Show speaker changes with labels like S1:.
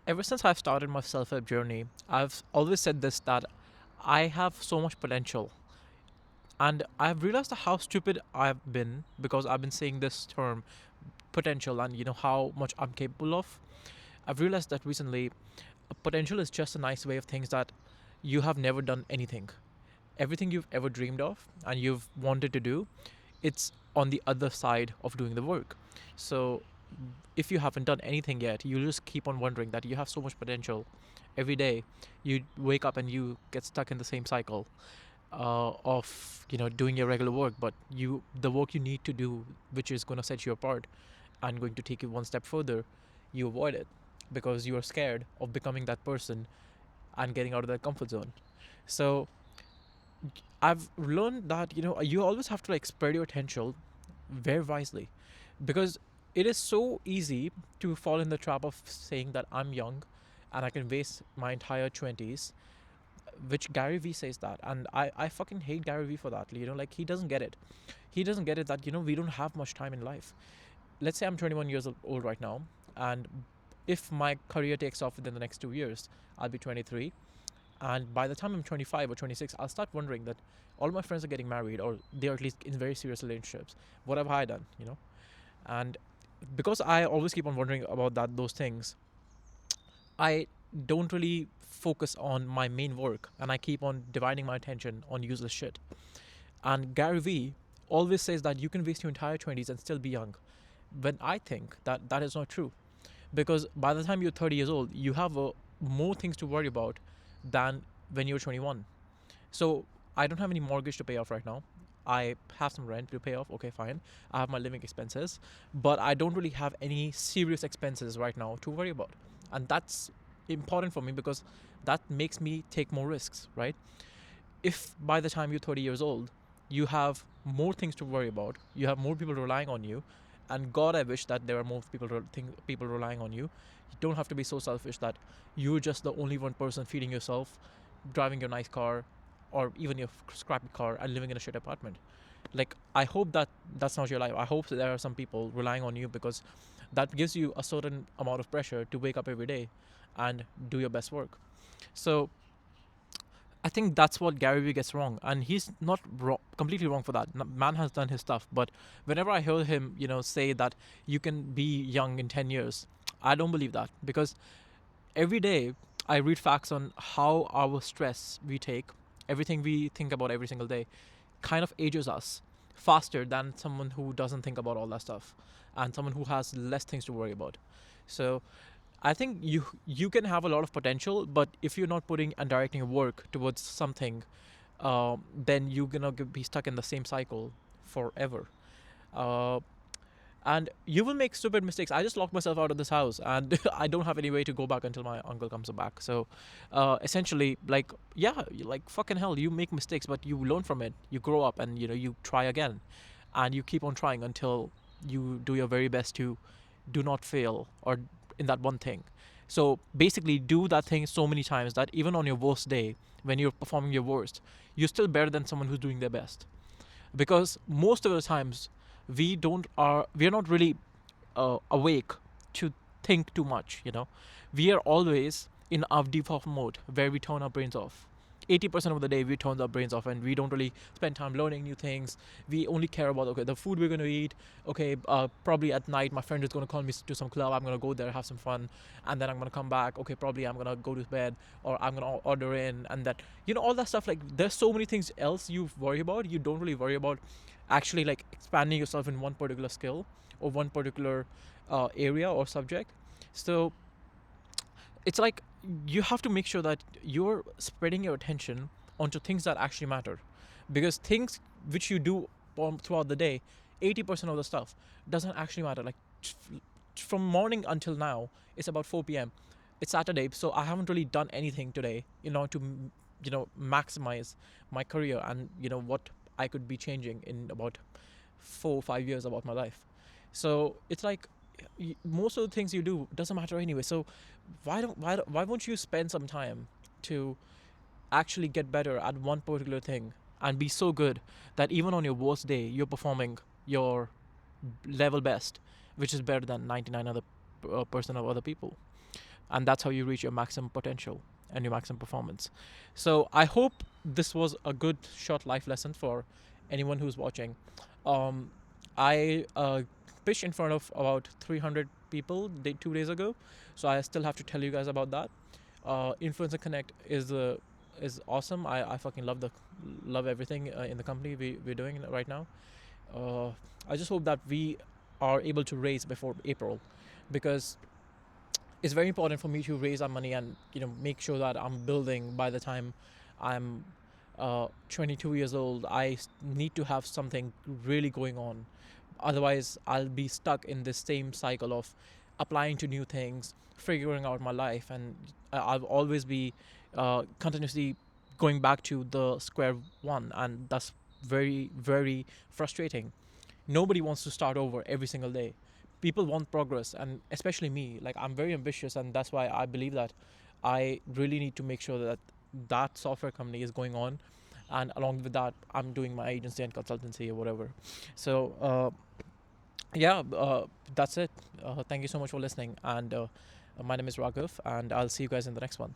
S1: Ever since I've started my self-help journey, I've always said this, that I have so much potential. And I've realized how stupid I've been, because I've been saying this term potential and how much I'm capable of. I've realized that recently potential is just a nice way of things that you have never done anything. Everything you've ever dreamed of and you've wanted to do, it's on the other side of doing the work. So if you haven't done anything yet, you just keep on wondering that you have so much potential. Every day you wake up and you get stuck in the same cycle of doing your regular work, but the work you need to do, which is going to set you apart and going to take you one step further, you avoid it because you are scared of becoming that person and getting out of that comfort zone. So I've learned that you always have to like spread your attention very wisely, because it is so easy to fall in the trap of saying that I'm young and I can waste my entire 20s, which Gary Vee says that. And I fucking hate Gary Vee for that. Like, he doesn't get it. He doesn't get it that, we don't have much time in life. Let's say I'm 21 years old right now, and if my career takes off within the next 2 years, I'll be 23. And by the time I'm 25 or 26, I'll start wondering that all my friends are getting married, or they're at least in very serious relationships. What have I done? And because I always keep on wondering about those things, I don't really focus on my main work, and I keep on dividing my attention on useless shit. And Gary Vee always says that you can waste your entire 20s and still be young. When I think that that is not true, because by the time you're 30 years old, you have more things to worry about than when you're 21. So I don't have any mortgage to pay off right now. I have some rent to pay off. Okay, fine. I have my living expenses, but I don't really have any serious expenses right now to worry about. And that's important for me, because that makes me take more risks, right? If by the time you're 30 years old, you have more things to worry about, you have more people relying on you, and God, I wish that there are more people relying on you. You don't have to be so selfish that you're just the only one person feeding yourself, driving your nice car, or even your scrappy car, and living in a shit apartment. Like, I hope that that's not your life. I hope that there are some people relying on you, because that gives you a certain amount of pressure to wake up every day and do your best work. So I think that's what Gary Vee gets wrong, and he's not completely wrong for that. Man has done his stuff, but whenever I hear him, say that you can be young in 10 years, I don't believe that, because every day I read facts on how our stress we take, everything we think about every single day, kind of ages us faster than someone who doesn't think about all that stuff, and someone who has less things to worry about. So I think you can have a lot of potential, but if you're not putting and directing your work towards something, then you're gonna be stuck in the same cycle forever. Uh, and you will make stupid mistakes. I just locked myself out of this house, and I don't have any way to go back until my uncle comes back. So, essentially, like, yeah, like fucking hell, you make mistakes, but you learn from it. You grow up, and you try again, and you keep on trying until you do your very best to do not fail or in that one thing. So basically, do that thing so many times that even on your worst day, when you're performing your worst, you're still better than someone who's doing their best. Because most of the times, we are not really awake to think too much. We are always in our default mode where we turn our brains off. 80% of the day we turn our brains off, and we don't really spend time learning new things. We only care about, okay, the food we're going to eat. Okay, probably at night my friend is going to call me to some club. I'm going to go there, have some fun, and then I'm going to come back. Okay, probably I'm going to go to bed, or I'm going to order in, and that, all that stuff. Like, there's so many things else you worry about. You don't really worry about actually like expanding yourself in one particular skill or one particular area or subject. So it's like you have to make sure that you're spreading your attention onto things that actually matter, because things which you do throughout the day, 80% of the stuff doesn't actually matter. Like, from morning until now, it's about 4 p.m. It's Saturday, so I haven't really done anything today, to maximize my career, and what I could be changing in about 4 or 5 years about my life. So it's like, most of the things you do doesn't matter anyway. So why won't you spend some time to actually get better at one particular thing, and be so good that even on your worst day you're performing your level best, which is better than 99 other percent of other people. and that's how you reach your maximum potential and your maximum performance. So I hope this was a good short life lesson for anyone who's watching. um, I pitched in front of about 300 people 2 days ago, so I still have to tell you guys about that. Influencer Connect is awesome. I fucking love everything in the company we're doing right now. uh, I just hope that we are able to raise before April, because it's very important for me to raise our money and make sure that I'm building by the time I'm 22 years old. Need to have something really going on. Otherwise, I'll be stuck in this same cycle of applying to new things, figuring out my life, and I'll always be continuously going back to the square one, and that's very, very frustrating. Nobody wants to start over every single day. People want progress, and especially me. Like, I'm very ambitious, and that's why I believe that I really need to make sure that that software company is going on, and along with that, I'm doing my agency and consultancy or whatever. So yeah, that's it. Thank you so much for listening, and my name is Raghav, and I'll see you guys in the next one.